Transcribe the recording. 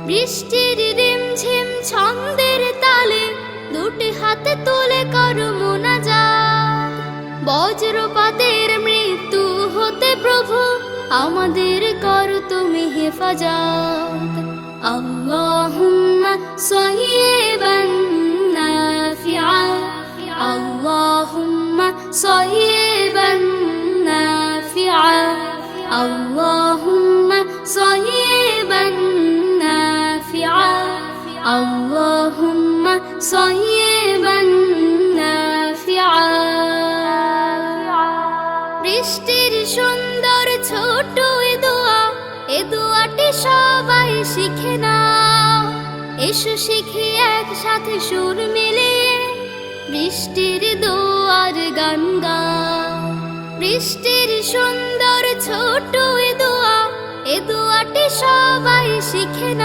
বৃষ্টির রিমঝিম ছন্দের তালে দুটি হাতে তুলে করো মোনাজাত। বজ্রপাতের মৃত্যু হতে প্রভু আমাদের করো তুমি হেফাজত। আল্লাহুম্মা সাইয়্যিবান নাফিআ, আল্লাহুম্মা সাইয়্যিবান নাফিআ, আল্লাহুম্মা সাইয়্যিবান নাফিআ, আল্লাহুম্মা সাইয়্যিবান নাফিআ। বৃষ্টির সুন্দর ছোট এ দোয়াটি সবাই শিখে নাও। এসো শিখি একসাথে সুর মিলিয়ে বৃষ্টির দোয়ার গান গাও। বৃষ্টির সুন্দর ছোট এ দোয়াটি সবাই শিখে নাও।